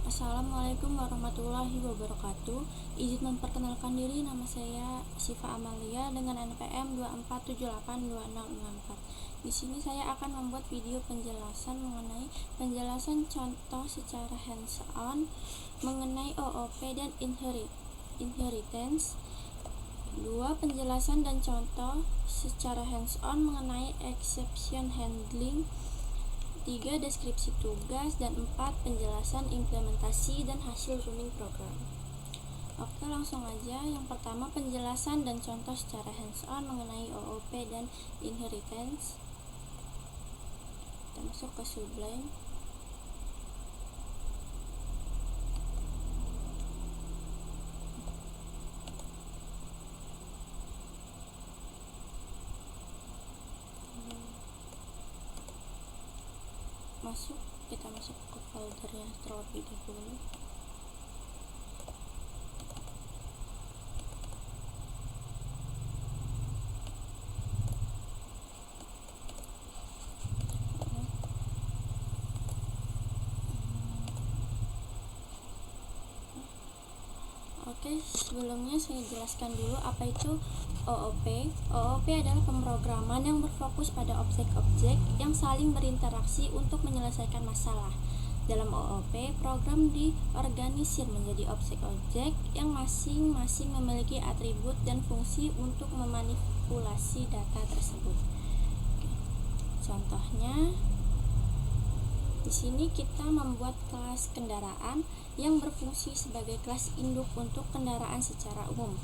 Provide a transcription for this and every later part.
Assalamualaikum warahmatullahi wabarakatuh. Izin memperkenalkan diri, nama saya Syifa Amalia dengan NPM 24782064. Di sini saya akan membuat video penjelasan mengenai penjelasan contoh secara hands-on mengenai OOP dan inheritance. 2. Penjelasan dan contoh secara hands-on mengenai exception handling. 3. Deskripsi tugas. Dan 4. Penjelasan implementasi dan hasil running program. Oke, langsung aja. Yang pertama, penjelasan dan contoh secara hands-on mengenai OOP dan inheritance. Kita masuk ke Sublime. Kita masuk ke foldernya terlebih dahulu. Oke, sebelumnya saya jelaskan dulu apa itu OOP. OOP adalah pemrograman yang berfokus pada objek-objek yang saling berinteraksi untuk menyelesaikan masalah. Dalam OOP, program diorganisir menjadi objek-objek yang masing-masing memiliki atribut dan fungsi untuk memanipulasi data tersebut. Contohnya, di sini kita membuat kelas kendaraan yang berfungsi sebagai kelas induk untuk kendaraan secara umum.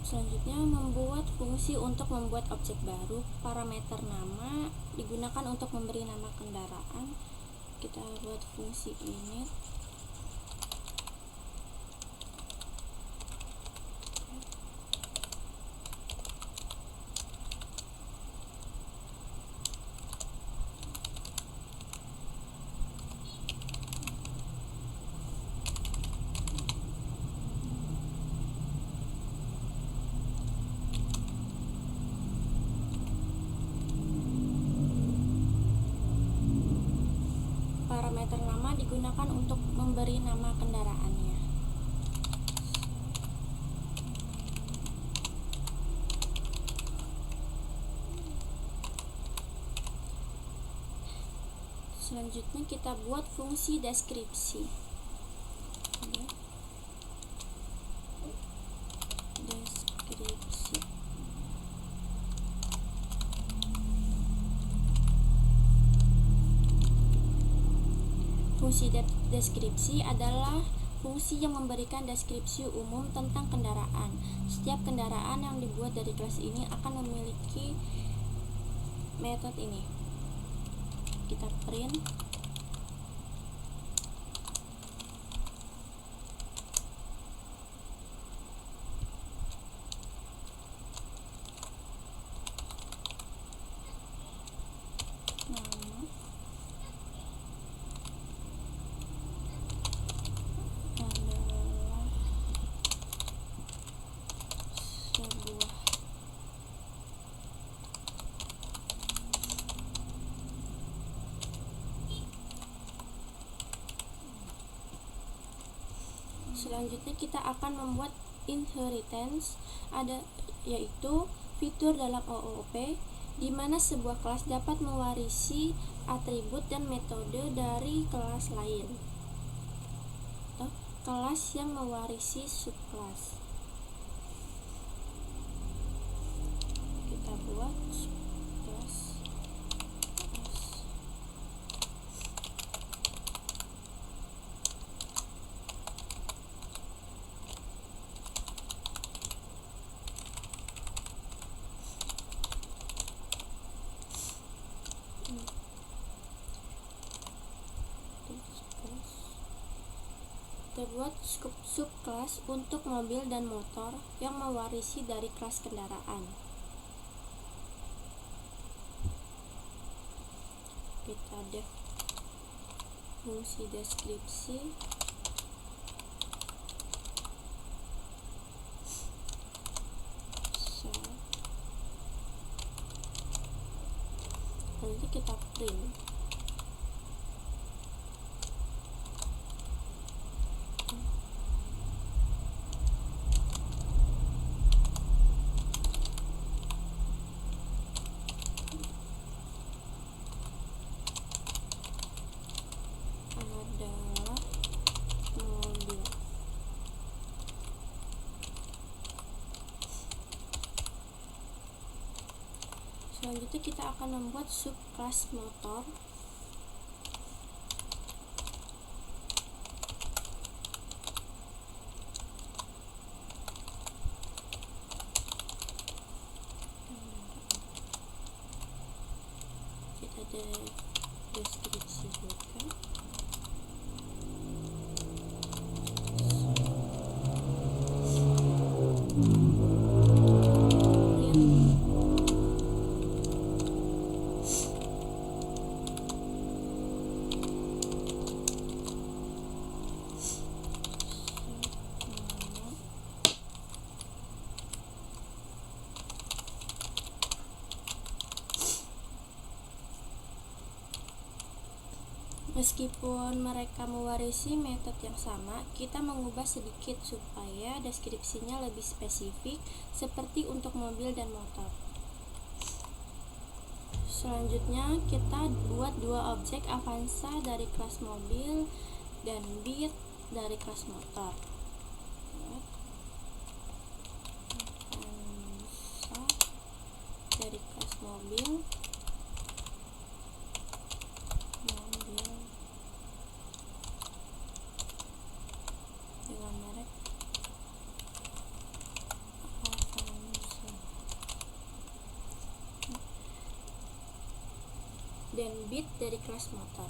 Selanjutnya, membuat fungsi untuk membuat objek baru. Parameter nama digunakan untuk memberi nama kendaraan. Kita buat fungsi init. Parameter nama digunakan untuk memberi nama kendaraannya. Selanjutnya kita buat fungsi deskripsi. Fungsi deskripsi adalah fungsi yang memberikan deskripsi umum tentang kendaraan. Setiap kendaraan yang dibuat dari kelas ini akan memiliki metode ini. Kita print. Selanjutnya kita akan membuat inheritance, yaitu fitur dalam OOP di mana sebuah kelas dapat mewarisi atribut dan metode dari kelas lain. Kelas yang mewarisi subkelas. Kita buat subkelas. Terbuat subkelas untuk mobil dan motor yang mewarisi dari kelas kendaraan. Kita def fungsi deskripsi. Nanti kita print. Adalah mobil. Selanjutnya kita akan membuat subkelas motor. Kita ada deskripsi juga. Meskipun mereka mewarisi metode yang sama, kita mengubah sedikit supaya deskripsinya lebih spesifik, seperti untuk mobil dan motor. Selanjutnya, kita buat dua objek Avanza dari kelas mobil dan Beat dari kelas motor. Avanza dari kelas mobil, dengan merek Avanza, dan Beat dari kelas motor.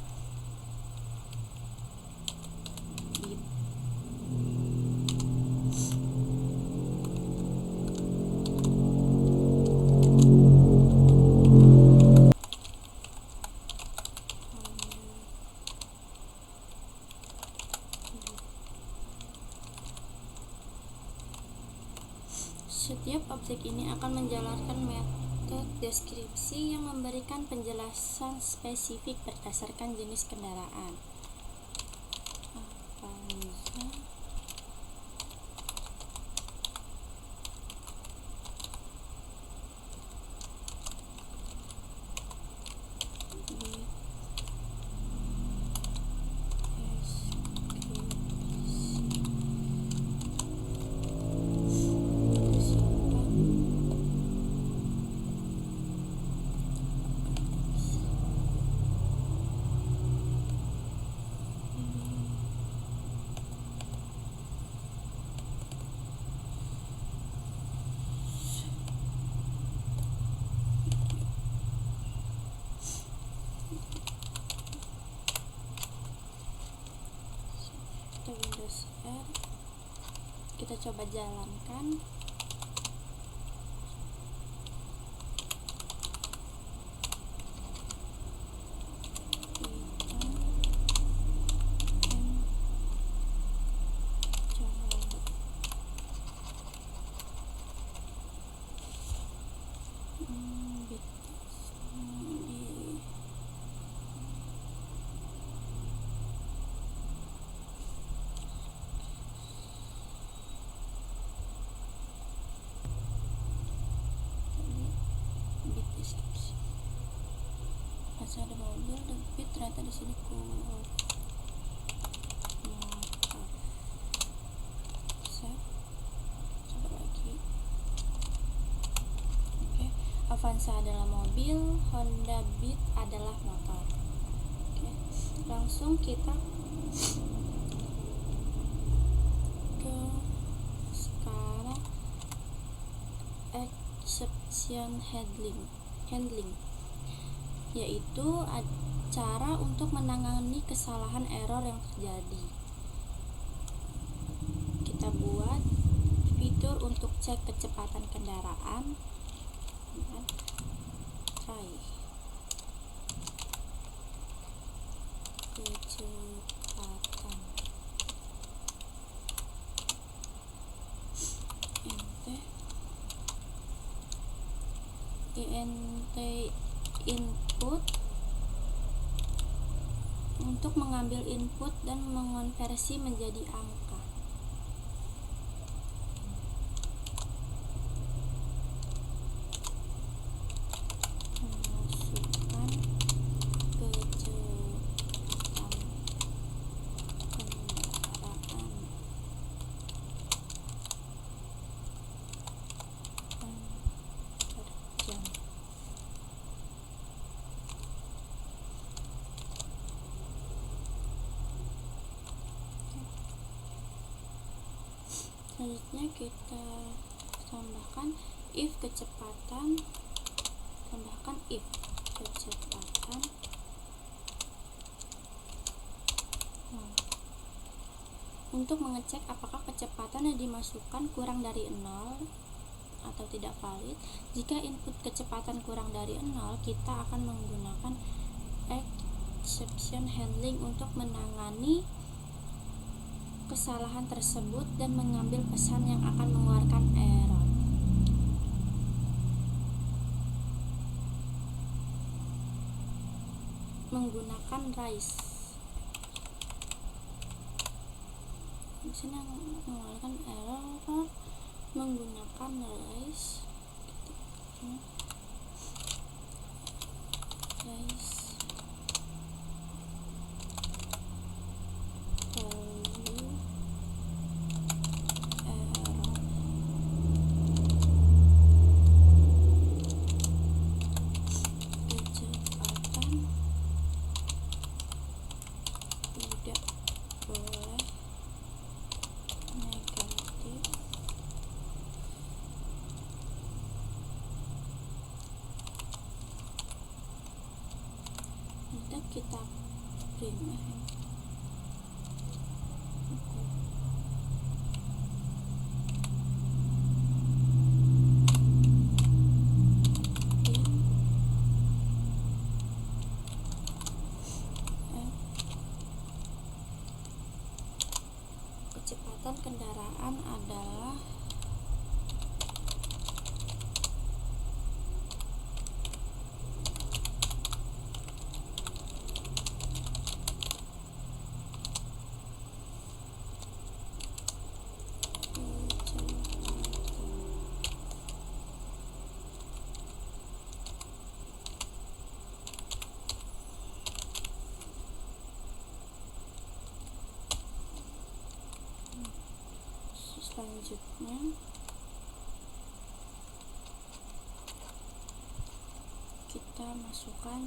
Beat. Setiap objek ini akan menjalankan metode deskripsi yang memberikan penjelasan spesifik berdasarkan jenis kendaraan. Avanza, Windows R. Kita coba jalankan. Pas ada mobil, tapi ternyata di sini motor. Save. Coba lagi. Oke, Avanza adalah mobil, Honda Beat adalah motor. Oke, langsung kita ke sekarang exception handling, yaitu cara untuk menangani kesalahan error yang terjadi. kita buat fitur untuk cek kecepatan kendaraan. Try kecepatan. int input untuk mengambil input dan mengonversi menjadi angka. Masukkan kecepatan kendaraan per jam. Selanjutnya kita tambahkan if kecepatan, untuk mengecek apakah kecepatan yang dimasukkan kurang dari 0 atau tidak valid. Jika input kecepatan kurang dari 0, kita akan menggunakan exception handling untuk menangani kesalahan tersebut dan mengambil pesan yang akan mengeluarkan error. Menggunakan rise. Di sini yang mengeluarkan error menggunakan rise. Kita print kecepatan kendaraan adalah selanjutnya kita masukkan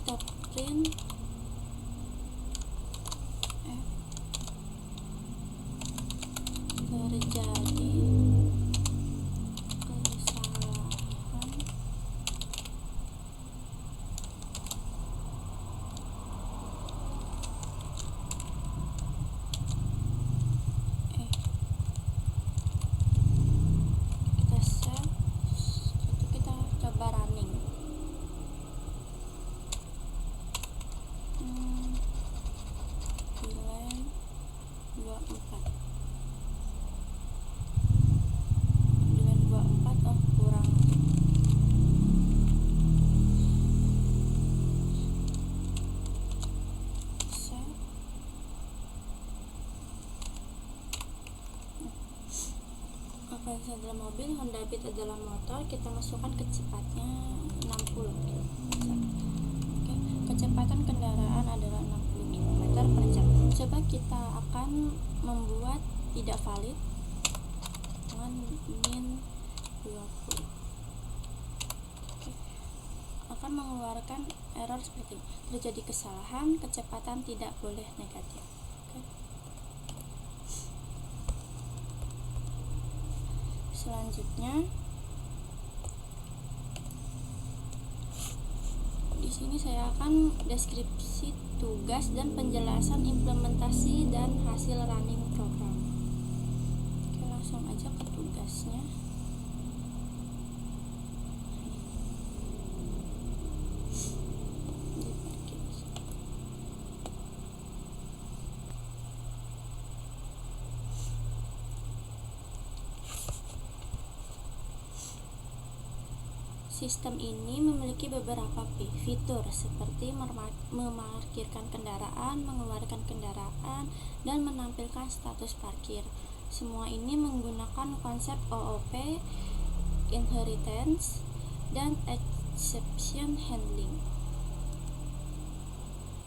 kita print terjadi kesalahan kita save, kita coba running. Bulan 24 oh kurang. Save. Avanza adalah mobil, Honda Beat adalah motor. Kita masukkan kecepatnya 60 km. Oke, kecepatan kendaraan adalah 60 km per jam. Coba kita akan membuat tidak valid dengan min 20. Akan mengeluarkan error seperti ini. Terjadi kesalahan, kecepatan tidak boleh negatif. Selanjutnya di sini saya akan deskripsi tugas dan penjelasan implementasi dan hasil running program. Oke, langsung aja ke tugasnya. Sistem ini memiliki beberapa fitur seperti memarkirkan kendaraan, mengeluarkan kendaraan, dan menampilkan status parkir. Semua ini menggunakan konsep OOP, inheritance, dan exception handling.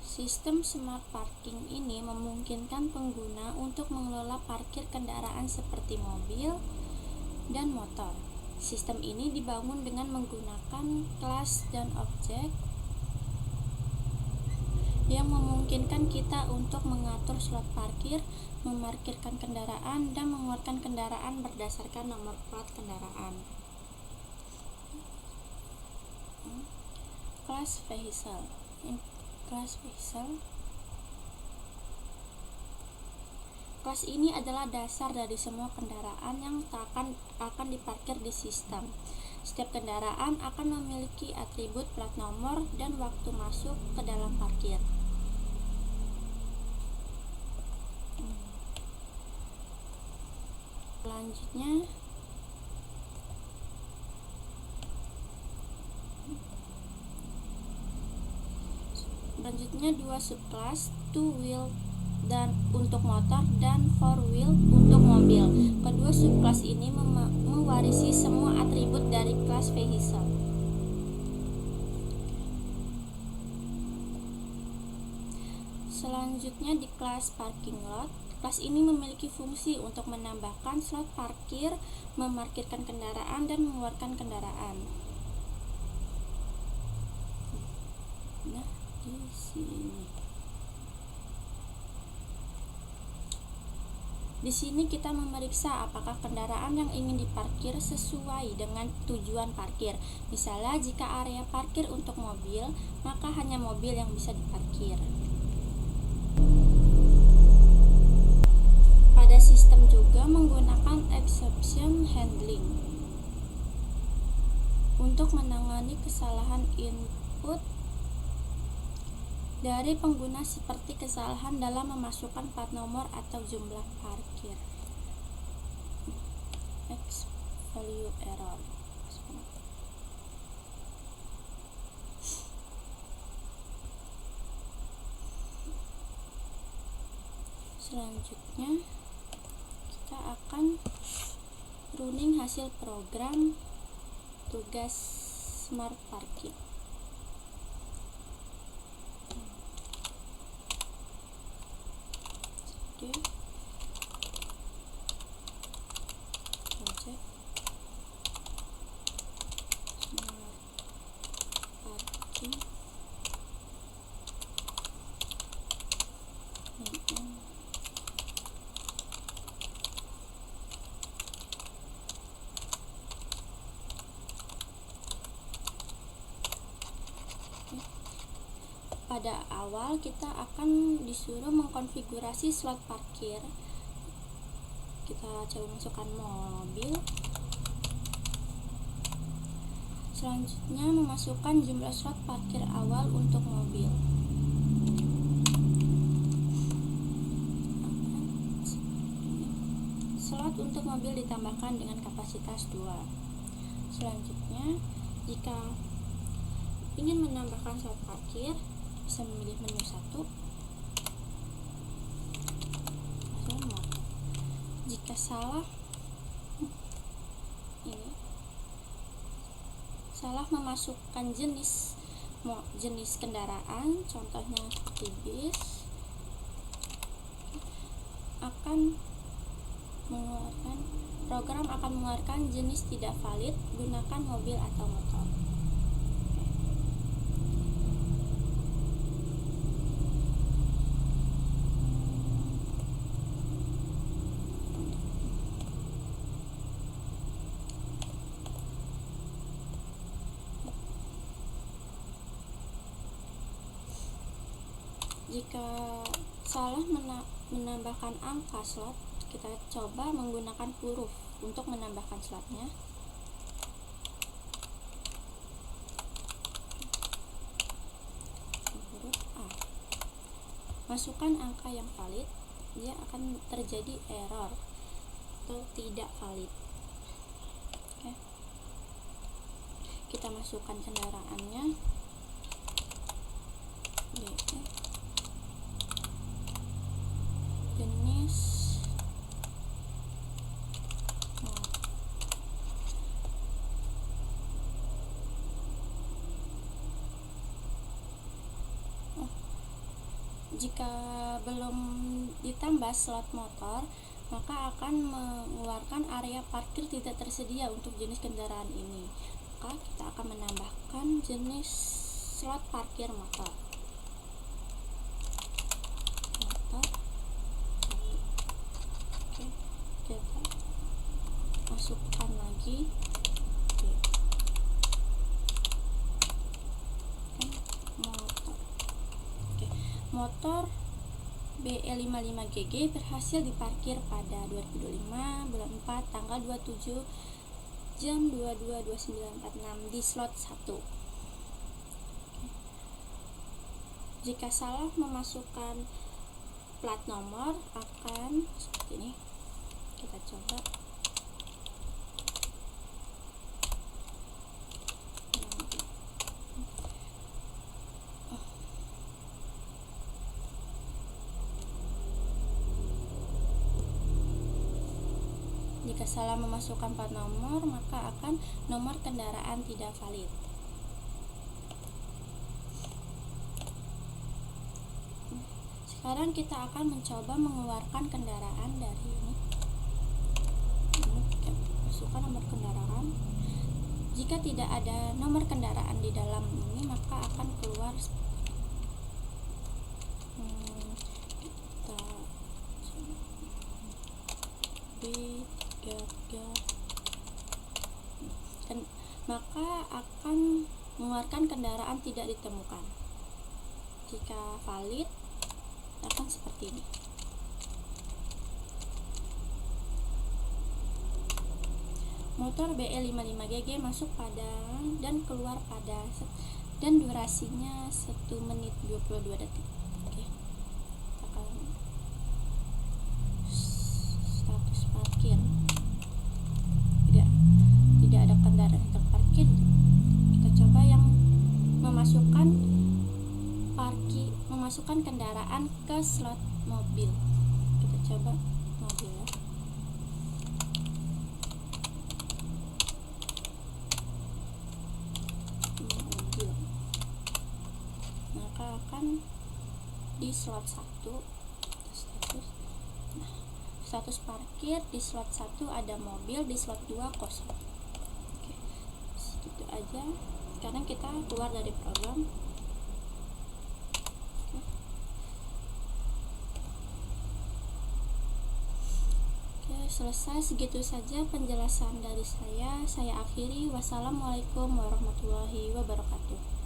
Sistem smart parking ini memungkinkan pengguna untuk mengelola parkir kendaraan seperti mobil dan motor. Sistem ini dibangun dengan menggunakan kelas dan objek yang memungkinkan kita untuk mengatur slot parkir, memarkirkan kendaraan, dan mengeluarkan kendaraan berdasarkan nomor plat kendaraan. Class vehicle. Kelas ini adalah dasar dari semua kendaraan yang akan diparkir di sistem. Setiap kendaraan akan memiliki atribut plat nomor dan waktu masuk ke dalam parkir. Selanjutnya dua subclass, two wheel dan untuk motor dan four wheel untuk mobil. Kedua subclass ini mewarisi semua atribut dari kelas vehicle. Selanjutnya di kelas parking lot. Kelas ini memiliki fungsi untuk menambahkan slot parkir, memarkirkan kendaraan, dan mengeluarkan kendaraan. Nah, di sini. Di sini kita memeriksa apakah kendaraan yang ingin diparkir sesuai dengan tujuan parkir. Misalnya, jika area parkir untuk mobil, maka hanya mobil yang bisa diparkir. Pada sistem juga menggunakan exception handling untuk menangani kesalahan input dari pengguna seperti kesalahan dalam memasukkan plat nomor atau jumlah parkir. X value error. Selanjutnya kita akan running hasil program tugas smart parking. Project smart parking pada awal kita akan disuruh mengkonfigurasi slot parkir. Kita coba masukkan mobil. Selanjutnya memasukkan jumlah slot parkir awal untuk mobil. Slot untuk mobil ditambahkan dengan kapasitas 2. Selanjutnya, jika ingin menambahkan slot parkir, bisa memilih menu 1. Jika salah memasukkan jenis kendaraan, contohnya seperti bis, akan program akan mengeluarkan jenis tidak valid, gunakan mobil atau motor. Jika salah menambahkan angka slot, kita coba menggunakan huruf untuk menambahkan slotnya. Huruf A. Masukkan angka yang valid, dia akan terjadi error atau tidak valid. Oke. Kita masukkan kendaraannya. Jenis jika belum ditambah slot motor, maka akan mengeluarkan area parkir tidak tersedia untuk jenis kendaraan ini. Maka kita akan menambahkan jenis slot parkir motor. Kita masukkan lagi motor BE55GG berhasil diparkir pada 2025 bulan 4 tanggal 27 jam 22.29.46 di slot 1. Jika salah memasukkan plat nomor akan seperti ini. Kita coba. Jika salah memasukkan plat nomor, maka akan nomor kendaraan tidak valid. Sekarang kita akan mencoba mengeluarkan kendaraan dari ini. Masukkan nomor kendaraan. Jika tidak ada nomor kendaraan di dalam ini, maka akan keluar maka akan mengeluarkan kendaraan tidak ditemukan. Jika valid akan seperti ini. Motor BE55GG masuk pada dan keluar pada dan durasinya 1 menit 22 detik. Oke. Status parkir. Tidak ada kendaraan yang terparkir. Kita coba yang memasukkan kendaraan ke slot mobil. Kita coba mobil ya. Mobil. Maka akan di slot 1 status parkir, di slot 1 ada mobil, di slot 2 kosong. Oke. Segitu aja. Sekarang kita keluar dari program. Selesai, segitu saja penjelasan dari saya. Saya akhiri. Wassalamualaikum warahmatullahi wabarakatuh.